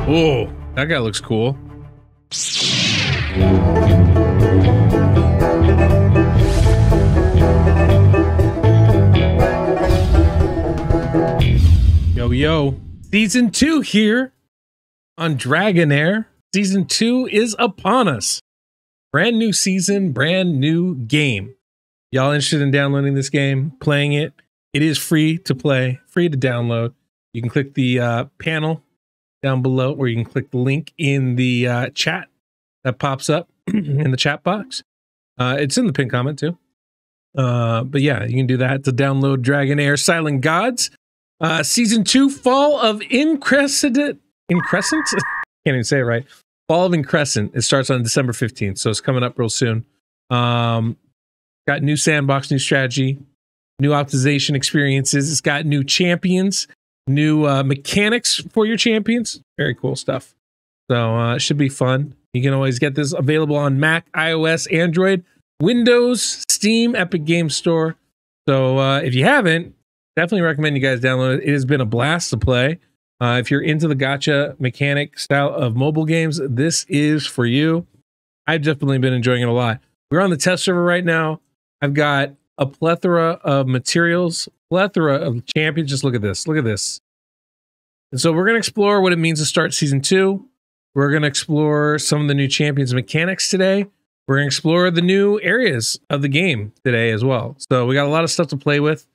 Oh, that guy looks cool. Yo, yo. Season 2 here on DragonHeir. Season 2 is upon us. Brand new season, brand new game. Y'all interested in downloading this game, playing it? It is free to play, free to download. You can click the panel down below, or you can click the link in the chat that pops up in the chat box. It's in the pinned comment too. But yeah, you can do that to download DragonHeir Silent Gods. Season 2, Fall of Increscent? Can't even say it right. Fall of Increscent. It starts on December 15th, so it's coming up real soon. Got new sandbox, new strategy, new optimization experiences. It's got new champions, new mechanics for your champions. Very cool stuff. So it should be fun. You can always get this available on Mac, iOS, Android, Windows, Steam, Epic Game Store. So if you haven't, definitely recommend you guys download it. It has been a blast to play. If you're into the gacha mechanic style of mobile games, this is for you. I've definitely been enjoying it a lot. We're on the test server right now. I've got a plethora of materials, plethora of champions. Just look at this. Look at this. And so we're going to explore what it means to start season 2. We're going to explore some of the new champions mechanics today. We're going to explore the new areas of the game today as well. So we got a lot of stuff to play with.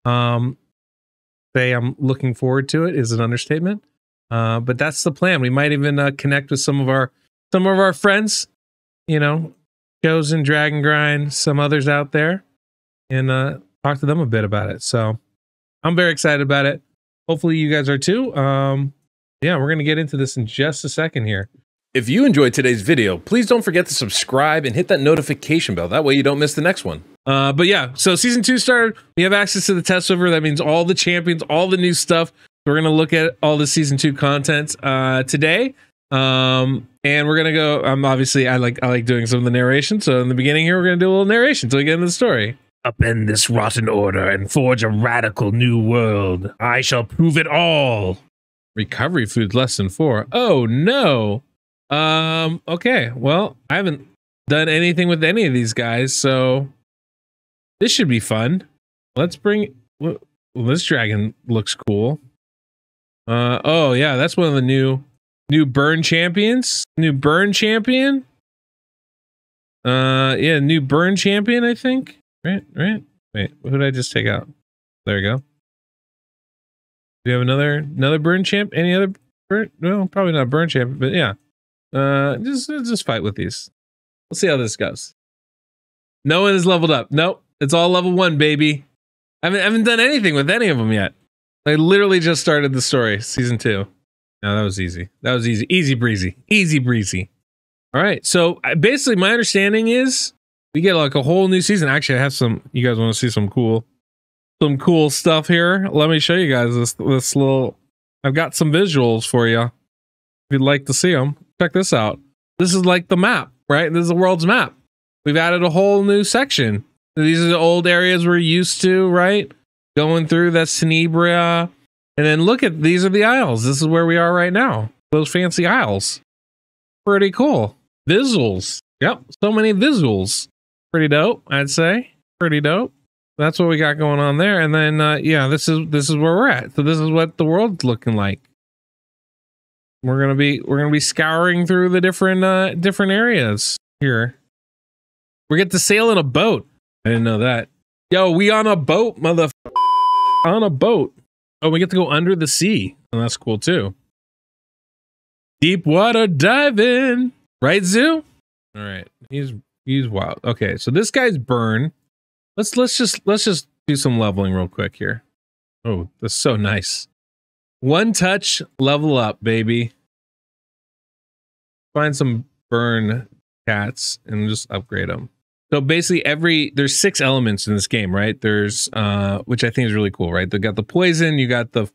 Say I'm looking forward to it is an understatement. But that's the plan. We might even connect with some of our friends, you know, Chosen, Dragon Grind, some others out there, and talk to them a bit about it. So I'm very excited about it. Hopefully you guys are too. Yeah, we're going to get into this in just a second here. If you enjoyed today's video, please don't forget to subscribe and hit that notification bell. That way you don't miss the next one. But yeah, so season 2 started. We have access to the test server. That means all the champions, all the new stuff. We're going to look at all the season 2 content today. And we're going to go, obviously I like doing some of the narration. So in the beginning here, we're going to do a little narration until we get into the story. Upend this rotten order and forge a radical new world. I shall prove it all. Recovery food lesson 4. Oh no. Okay, well, I haven't done anything with any of these guys, so this should be fun. Let's bring, well, this dragon looks cool. Oh yeah, that's one of the new burn champions. New burn champion. Yeah, new burn champion, I think. Right. Wait, what did I just take out? There we go. Do you have another burn champ? Any other burn? No, probably not burn champ, but yeah. Just fight with these. We'll see how this goes. No one is leveled up. Nope. It's all level 1, baby. I haven't done anything with any of them yet. I literally just started the story, season 2. No, that was easy. That was easy. Easy breezy. Easy breezy. All right. So basically my understanding is we get like a whole new season. Actually, I have some, you guys want to see some cool stuff here. Let me show you guys this little, I've got some visuals for you. If you'd like to see them. Check this out. This is like the map, right? This is the world's map. We've added a whole new section. These are the old areas we're used to, right? Going through, that's Tenebria. And then look at, these are the isles. This is where we are right now. Those fancy isles. Pretty cool. Visuals. Yep, so many visuals. Pretty dope, I'd say. Pretty dope. That's what we got going on there. And then, yeah, this is where we're at. So this is what the world's looking like. We're gonna be scouring through the different areas here. We get to sail in a boat. I didn't know that. Yo, we on a boat, on a boat. Oh, we get to go under the sea. And that's cool too. Deep water diving, right, Zoo? All right, he's wild. Okay, so this guy's burn. Let's just do some leveling real quick here. Oh, that's so nice. One touch, level up, baby. Find some burn cats and just upgrade them. So basically there's 6 elements in this game, right? There's, which I think is really cool, right? They got the poison, you got the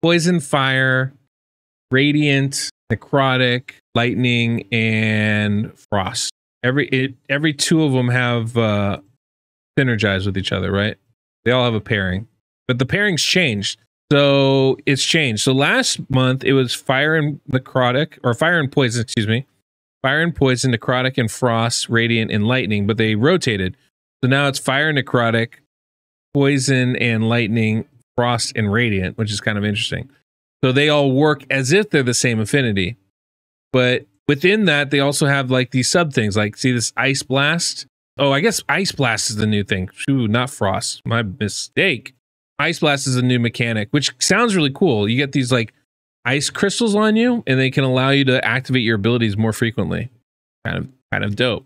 poison, fire, radiant, necrotic, lightning, and frost. Every 2 of them have, synergized with each other, right? They all have a pairing, but the pairings changed. So it's changed. So last month it was fire and necrotic, or fire and poison, excuse me. Fire and poison, necrotic and frost, radiant and lightning, but they rotated. So now it's fire, necrotic, poison and lightning, frost and radiant, which is kind of interesting. So they all work as if they're the same affinity. But within that, they also have like these sub things, like see this ice blast. Oh, I guess ice blast is the new thing. Ooh, not frost. My mistake. Ice blast is a new mechanic, which sounds really cool. You get these like ice crystals on you, and they can allow you to activate your abilities more frequently. Kind of dope.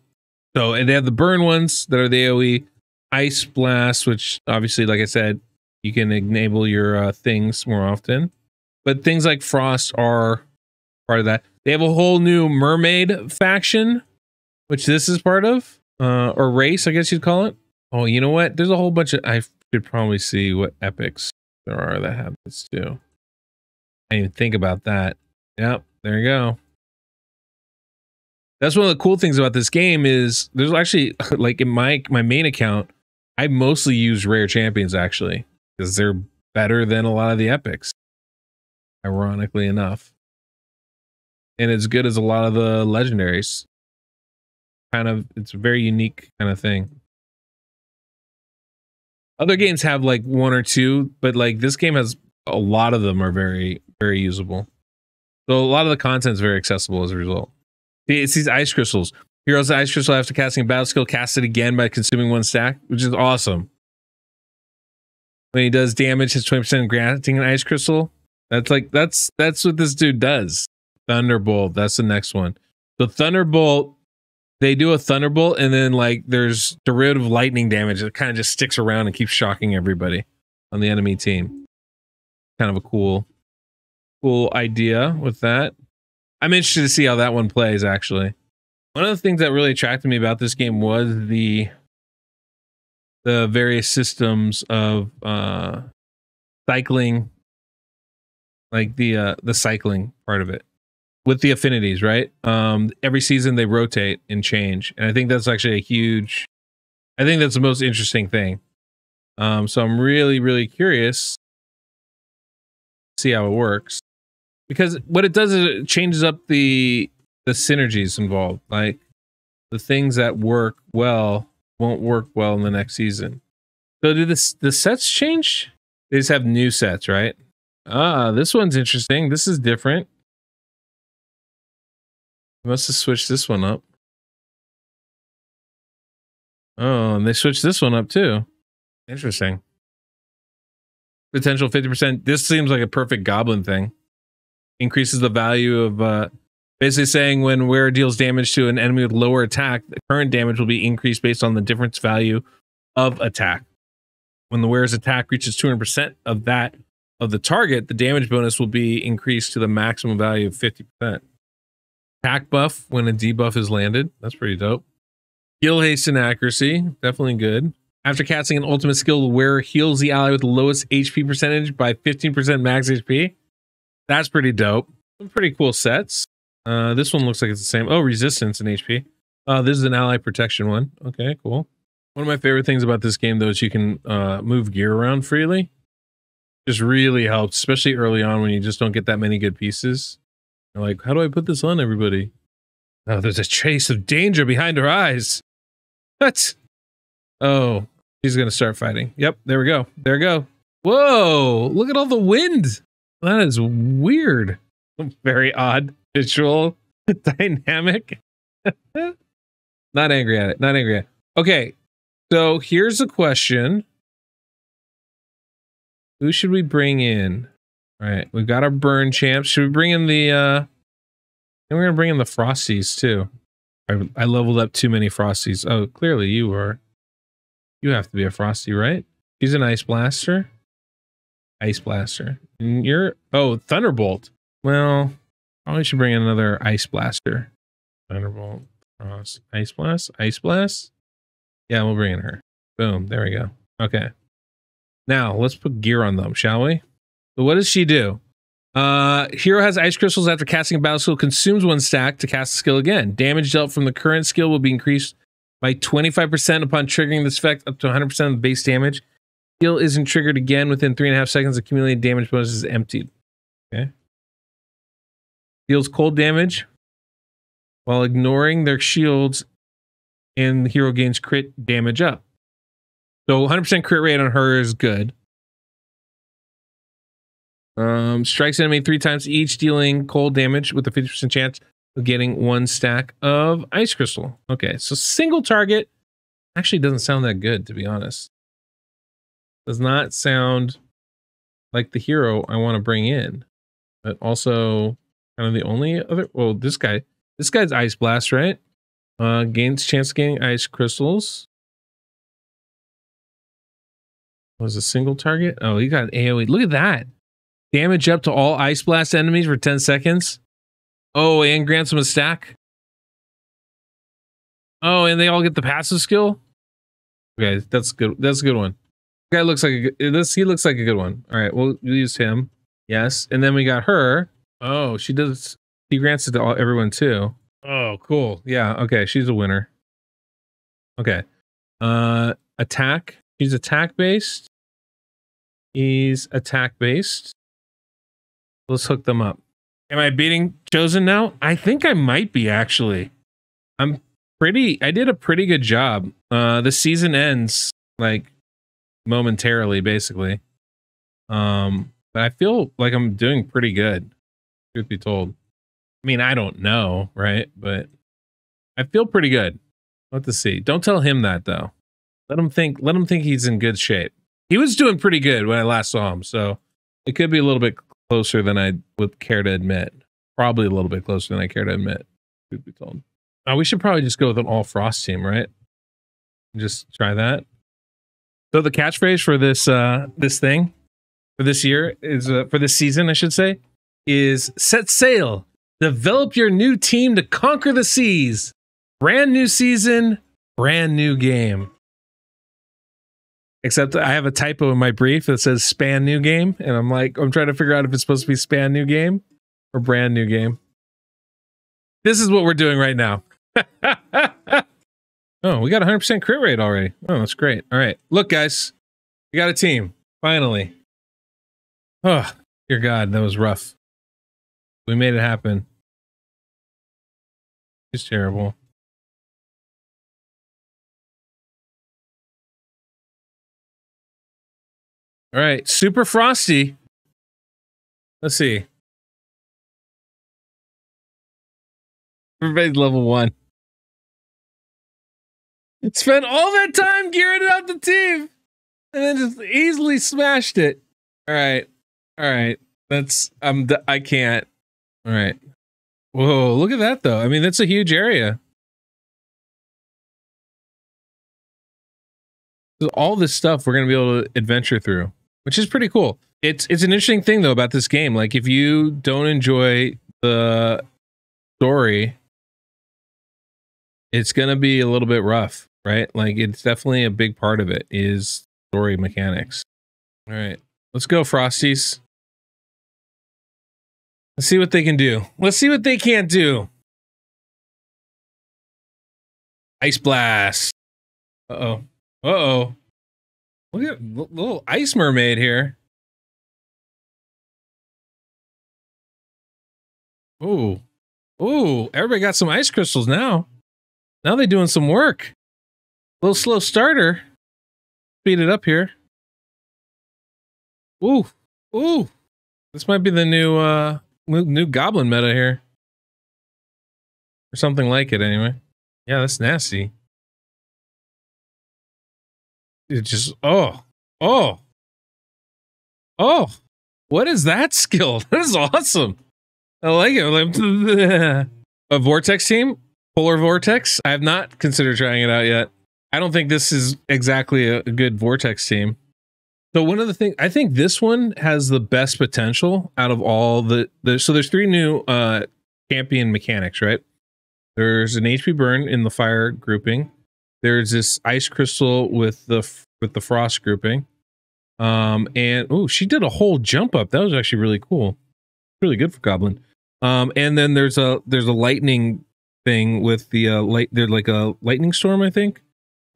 So, and they have the burn ones that are the AoE. Ice blast, which obviously, like I said, you can enable your things more often. But things like frost are part of that. They have a whole new mermaid faction, which this is part of, or race, I guess you'd call it. Oh, you know what? There's a whole bunch of, I should probably see what epics there are that have this too. I didn't even think about that. Yep, there you go. That's one of the cool things about this game is there's actually, like in my main account, I mostly use rare champions actually, because they're better than a lot of the epics, ironically enough. And as good as a lot of the legendaries. Kind of, it's a very unique kind of thing. Other games have like one or two, but like this game has a lot of them are very, very usable. So a lot of the content is very accessible as a result. It's these ice crystals. Heroes ice crystal after casting a battle skill, cast it again by consuming one stack, which is awesome. When he does damage, his 20% granting an ice crystal. That's like that's what this dude does. Thunderbolt. That's the next one. So Thunderbolt, they do a Thunderbolt, and then like there's derivative lightning damage that kind of just sticks around and keeps shocking everybody on the enemy team. Kind of a cool idea with that. I'm interested to see how that one plays, actually. One of the things that really attracted me about this game was the various systems of cycling, like the cycling part of it with the affinities, right? Every season they rotate and change, and I think that's actually I think that's the most interesting thing. So I'm really curious to see how it works, because what it does is it changes up the synergies involved. Like the things that work well won't work well in the next season. So do the sets change? They just have new sets, right? This one's interesting. This is different. Must have switched this one up. Oh, and they switched this one up too. Interesting. Potential 50%. This seems like a perfect goblin thing. Increases the value of basically saying when wearer deals damage to an enemy with lower attack, the current damage will be increased based on the difference value of attack. When the wearer's attack reaches 200% of that of the target, the damage bonus will be increased to the maximum value of 50%. Attack buff when a debuff is landed. That's pretty dope. Heal haste and accuracy. Definitely good. After casting an ultimate skill, the wearer heals the ally with the lowest HP percentage by 15% max HP. That's pretty dope. Some pretty cool sets. This one looks like it's the same. Oh, resistance and HP. This is an ally protection one. Okay, cool. One of my favorite things about this game, though, is you can move gear around freely. Just really helps, especially early on when you just don't get that many good pieces. You're like, how do I put this on everybody? Oh, there's a trace of danger behind her eyes. What? Oh, she's going to start fighting. Yep, there we go. There we go. Whoa, look at all the wind. That is weird. Very odd visual dynamic. Not angry at it. Not angry at it. Okay, so here's a question. Who should we bring in? All right, we've got our burn champs. Should we bring in the and we're gonna bring in the Frosties too. I leveled up too many Frosties. Oh, clearly you are. You have to be a Frosty, right? He's an Ice Blaster. Ice Blaster. And you're Thunderbolt. Well, probably should bring in another Ice Blaster. Thunderbolt. Frost. Ice Blast. Ice Blast. Yeah, we'll bring in her. Boom. There we go. Okay. Now let's put gear on them, shall we? So what does she do? Hero has ice crystals after casting a battle skill, consumes one stack to cast the skill again. Damage dealt from the current skill will be increased by 25% upon triggering this effect up to 100% of the base damage. Skill isn't triggered again within 3.5 seconds. Accumulated damage bonus is emptied. Okay. Deals cold damage while ignoring their shields, and the hero gains crit damage up. So 100% crit rate on her is good. Strikes enemy 3 times each, dealing cold damage with a 50% chance of getting 1 stack of ice crystal. Okay, so single target actually doesn't sound that good, to be honest. Does not sound like the hero I want to bring in. But also kind of the only other, well, this guy's Ice Blast, right? Gains chance of getting ice crystals. Was a single target? Oh, he got AoE. Look at that. Damage up to all Ice Blast enemies for 10 seconds. Oh, and grants them a stack. Oh, and they all get the passive skill. Okay, that's good. That's a good one. Guy looks like a good, he looks like a good one. All right, we'll use him. Yes, and then we got her. Oh, she does. He grants it to everyone too. Oh, cool. Yeah. Okay, she's a winner. Okay. Attack. She's attack based. He's attack based. Let's hook them up. Am I beating Chosen now? I think I might be, actually. I did a pretty good job. The season ends like momentarily, basically. But I feel like I'm doing pretty good, truth be told. I mean, I don't know, right? But I feel pretty good. Let's see. Don't tell him that though. Let him think he's in good shape. He was doing pretty good when I last saw him, so it could be a little bit closer than I would care to admit. Probably a little bit closer than I care to admit, truth be told. We should probably just go with an all Frost team, right? Just try that. So the catchphrase for this this thing for this year is for this season, I should say, is set sail. Develop your new team to conquer the seas. Brand new season, brand new game. Except I have a typo in my brief that says span new game, and I'm trying to figure out if it's supposed to be span new game or brand new game. This is what we're doing right now. Oh, we got 100% crit rate already. Oh, that's great. All right, look, guys, we got a team finally. Oh, dear God, that was rough. We made it happen. It's terrible. All right, Super Frosty. Let's see. Everybody's level 1. Spent all that time gearing out the team, and then just easily smashed it. All right, all right. I can't. All right. Whoa, look at that though. I mean, that's a huge area. So all this stuff we're gonna be able to adventure through, which is pretty cool. It's an interesting thing though about this game. Like, if you don't enjoy the story, it's gonna be a little bit rough, right? Like, it's definitely a big part of it is story mechanics. All right, let's go, Frosties. Let's see what they can do. Let's see what they can't do. Ice Blast. Uh-oh. Uh-oh. Look at little ice mermaid here. Ooh. Ooh, everybody got some ice crystals now. Now they're doing some work. A little slow starter. Speed it up here. Ooh. Ooh. This might be the new goblin meta here. Or something like it anyway. Yeah, that's nasty. It just, oh. What is that skill? That is awesome. I like it. Like, a vortex team? Polar vortex? I have not considered trying it out yet. I don't think this is exactly a good vortex team. So one of the things, I think this one has the best potential out of all so there's 3 new champion mechanics, right? There's an HP burn in the fire grouping. There's this ice crystal with the frost grouping. And oh, she did a whole jump up. That was actually really cool. Really good for Goblin. And then there's a lightning thing with the there's like a lightning storm, I think.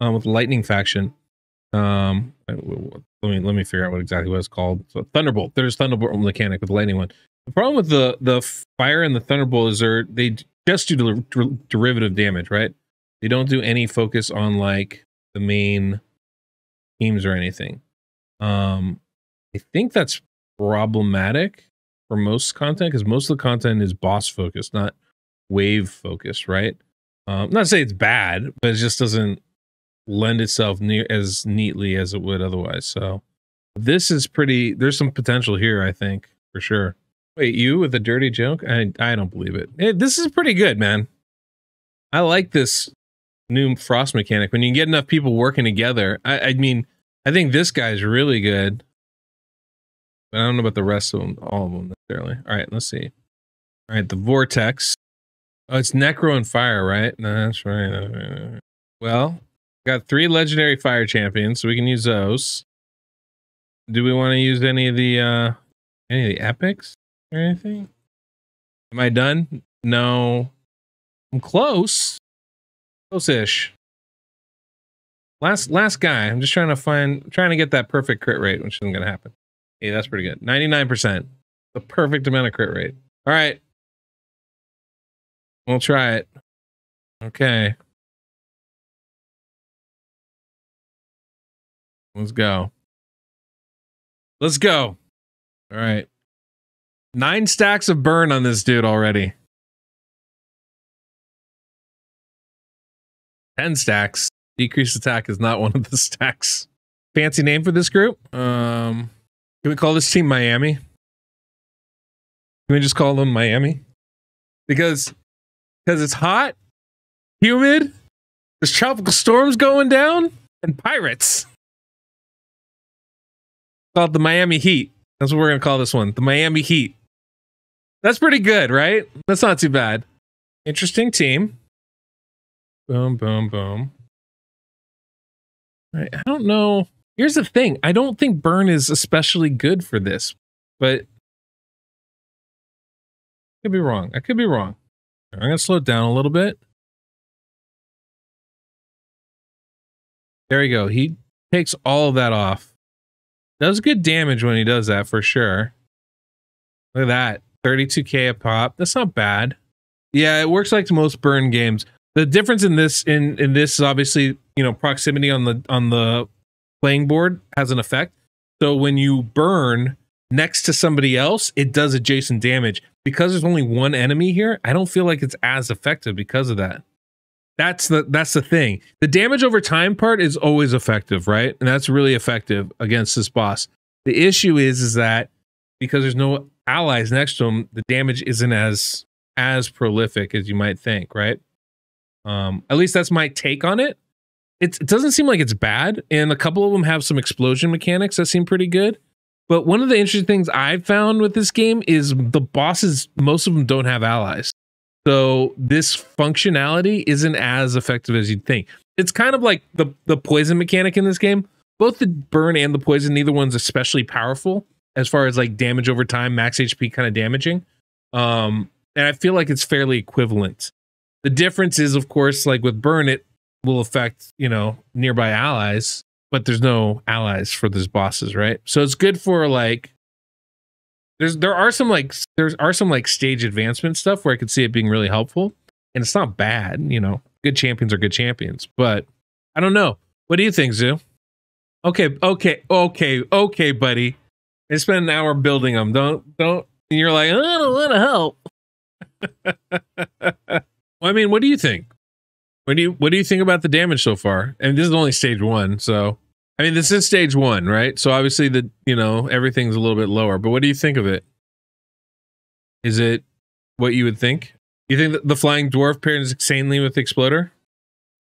With lightning faction. let me figure out what it's called. So Thunderbolt. There's Thunderbolt mechanic with the lightning one. The problem with the fire and the Thunderbolt is they just do derivative damage, right? They don't do any focus on like the main teams or anything. I think that's problematic for most content because most of the content is boss focused, not wave focused, right? Not to say it's bad, but it just doesn't lend itself near as neatly as it would otherwise. So this is pretty. There's some potential here, I think, for sure. Wait, you with a dirty joke? I don't believe it. This is pretty good, man. I like this new frost mechanic. When you get enough people working together, I mean, I think this guy's really good. But I don't know about the rest of them, all of them necessarily. All right, let's see. All right, the Vortex. Oh, it's Necro and Fire, right? No, that's right. Well, got 3 legendary fire champions, so we can use those. Do we want to use any of the epics or anything? Am I done? No. I'm close. Close-ish. Last guy. I'm just trying to get that perfect crit rate, which isn't gonna happen. Hey, that's pretty good. 99%. The perfect amount of crit rate. All right. We'll try it. Okay. Let's go. Let's go. All right. 9 stacks of burn on this dude already. 10 stacks. Decreased attack is not one of the stacks. Fancy name for this group? Can we call this team Miami? Can we just call them Miami? Because it's hot, humid, there's tropical storms going down, and pirates. Called the Miami Heat. That's what we're gonna call this one. The Miami Heat. That's pretty good, right? That's not too bad. Interesting team. Boom, boom, boom. All right, I don't know. Here's the thing. I don't think burn is especially good for this, but I could be wrong. I could be wrong. I'm going to slow it down a little bit. There you go. He takes all of that off. Does good damage when he does that for sure. Look at that. 32k a pop. That's not bad. Yeah, it works like most burn games. The difference in this is obviously, you know, proximity on the playing board has an effect. So when you burn next to somebody else, it does adjacent damage. Because there's only one enemy here, I don't feel like it's as effective because of that. That's the thing. The damage over time part is always effective, right? And that's really effective against this boss. The issue is that because there's no allies next to him, the damage isn't as prolific as you might think, right? At least that's my take on it. It doesn't seem like it's bad, and a couple of them have some explosion mechanics that seem pretty good. But one of the interesting things I've found with this game is the bosses, most of them don't have allies. So this functionality isn't as effective as you'd think. It's kind of like the poison mechanic in this game. Both the burn and the poison, neither one's especially powerful as far as like damage over time, max HP kind of damaging. And I feel like it's fairly equivalent. The difference is, of course, like with burn, it will affect, you know, nearby allies, but there's no allies for these bosses, right? So it's good for like there are some stage advancement stuff where I could see it being really helpful, and it's not bad, you know. Good champions are good champions, but I don't know. What do you think, Zoo? Okay, buddy. I spent an hour building them. Don't. And you're like, I don't want to help. Well, I mean, what do you think? What do you think about the damage so far? And this is only stage 1, so I mean, this is stage 1, right? So obviously everything's a little bit lower. But what do you think of it? Is it what you would think? You think that the flying dwarf pairs insanely with the exploder?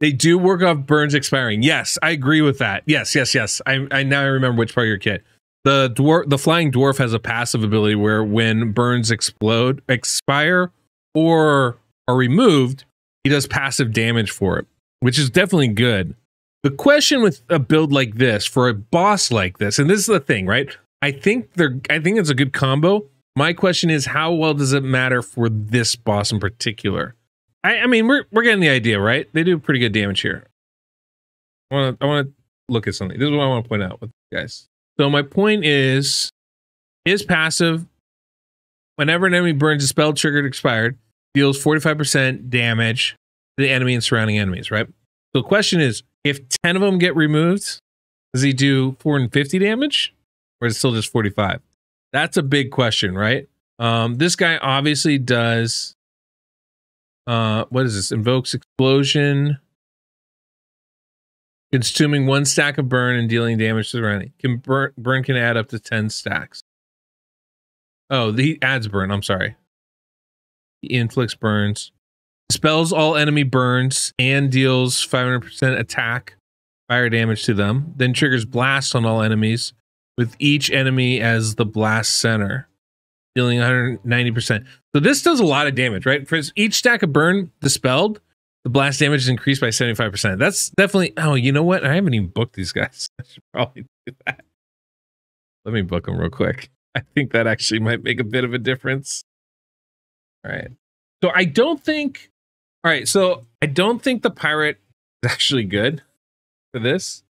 They do work off burns expiring. Yes, I agree with that. Yes. I now remember which part of your kit. The flying dwarf has a passive ability where when burns expire or are removed, he does passive damage for it, which is definitely good. The question with a build like this, for a boss like this, and this is the thing, right? I think it's a good combo. My question is, how well does it matter for this boss in particular? I mean, we're getting the idea, right? They do pretty good damage here. I want to look at something. This is what I want to point out with you guys. So my point is passive. Whenever an enemy burns a spell triggered expired, deals 45% damage to the enemy and surrounding enemies, right? So the question is, if 10 of them get removed, does he do 450 damage? Or is it still just 45? That's a big question, right? This guy obviously does, what is this? Invokes explosion, consuming 1 stack of burn and dealing damage to the surrounding. Burn can add up to 10 stacks. Oh, he adds burn. I'm sorry. He inflicts burns. Dispels all enemy burns and deals 500% attack fire damage to them. Then triggers blast on all enemies, with each enemy as the blast center, dealing 190%. So this does a lot of damage, right? For each stack of burn dispelled, the blast damage is increased by 75%. That's definitely... Oh, you know what? I haven't even booked these guys. I should probably do that. Let me book them real quick. I think that actually might make a bit of a difference. All right. So I don't think... All right, so I don't think the pirate is actually good for this.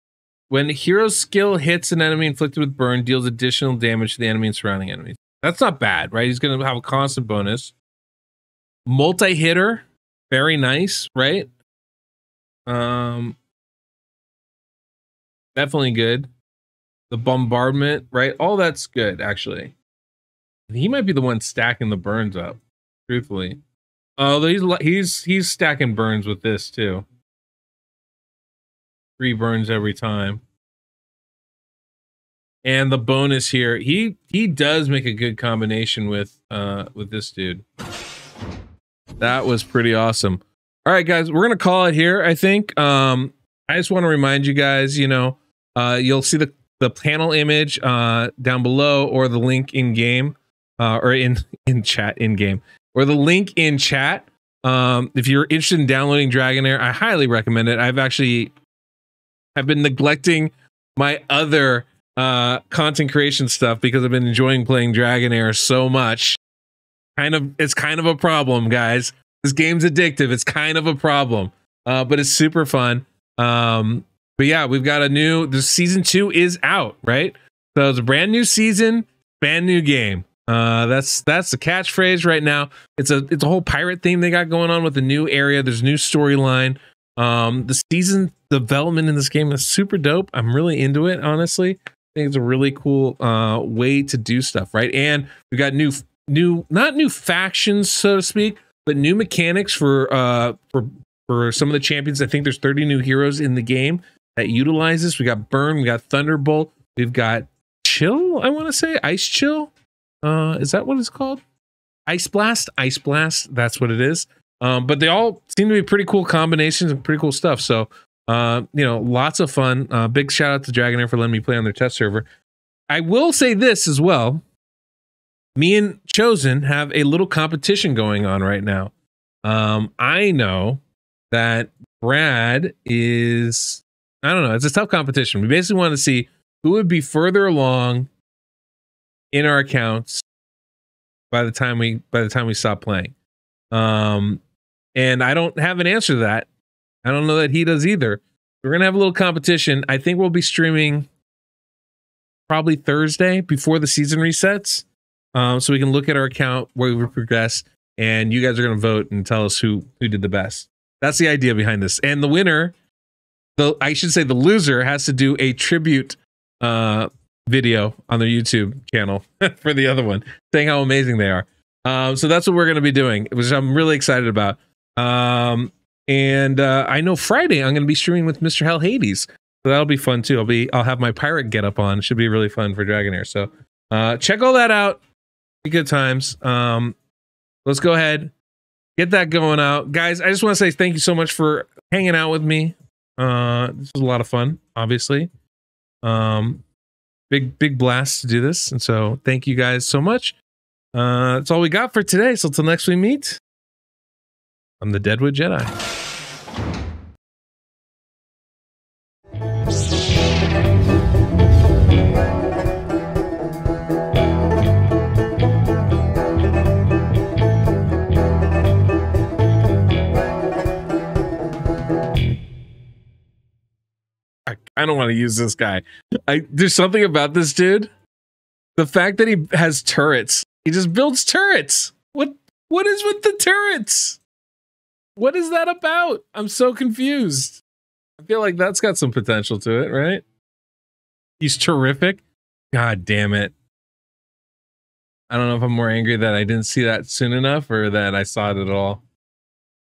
When hero's skill hits an enemy inflicted with burn, deals additional damage to the enemy and surrounding enemies. That's not bad, right? He's going to have a constant bonus. Multi-hitter, very nice, right? Definitely good. The bombardment, right? All that's good, actually. He might be the one stacking the burns up, truthfully. Oh, he's stacking burns with this too. 3 burns every time. And the bonus here, he does make a good combination with this dude. That was pretty awesome. All right, guys, we're gonna call it here, I think. I just want to remind you guys, you know, you'll see the panel image down below, or the link in game, or in chat in game. Or the link in chat. If you're interested in downloading DragonHeir, I highly recommend it. I've been neglecting my other content creation stuff because I've been enjoying playing DragonHeir so much. It's kind of a problem, guys. This game's addictive. It's kind of a problem, but it's super fun. But yeah, we've got the season 2 is out, right? So it's a brand new season, brand new game. That's the catchphrase right now. It's a whole pirate theme they got going on with the new area. There's new storyline. The season development in this game is super dope. I'm really into it, honestly. I think it's a really cool way to do stuff, right? And we got not new factions, so to speak, but new mechanics for some of the champions. I think there's 30 new heroes in the game that utilize this. We got Burn, we got Thunderbolt, we've got Chill, I want to say Ice Chill. Is that what it's called? Ice Blast, that's what it is. But they all seem to be pretty cool combinations and pretty cool stuff. So, you know, lots of fun. Big shout out to DragonHeir for letting me play on their test server. I will say this as well. Me and Chosen have a little competition going on right now. I know that Brad is, I don't know, it's a tough competition. We basically want to see who would be further along in our accounts by the time we stop playing. And I don't have an answer to that. I don't know that he does either. We're gonna have a little competition. I think we'll be streaming probably Thursday before the season resets, so we can look at our account where we progress, and you guys are gonna vote and tell us who did the best. That's the idea behind this. And the winner, I should say the loser, has to do a tribute video on their YouTube channel for the other one, saying how amazing they are. So that's what we're going to be doing, which I'm really excited about. And I know Friday I'm going to be streaming with Mr. Hell Hades, so that'll be fun too. I'll have my pirate get up on. Should be really fun for DragonHeir. So check all that out. Be good times. Let's go ahead, get that going out, guys. I just want to say thank you so much for hanging out with me. This was a lot of fun, obviously. Big blast to do this, and so thank you guys so much. That's all we got for today. So until next we meet, I'm the Deadwoodjedi. I don't want to use this guy. There's something about this dude. The fact that he has turrets. He just builds turrets. What is with the turrets? What is that about? I'm so confused. I feel like that's got some potential to it, right? He's terrific. God damn it. I don't know if I'm more angry that I didn't see that soon enough or that I saw it at all.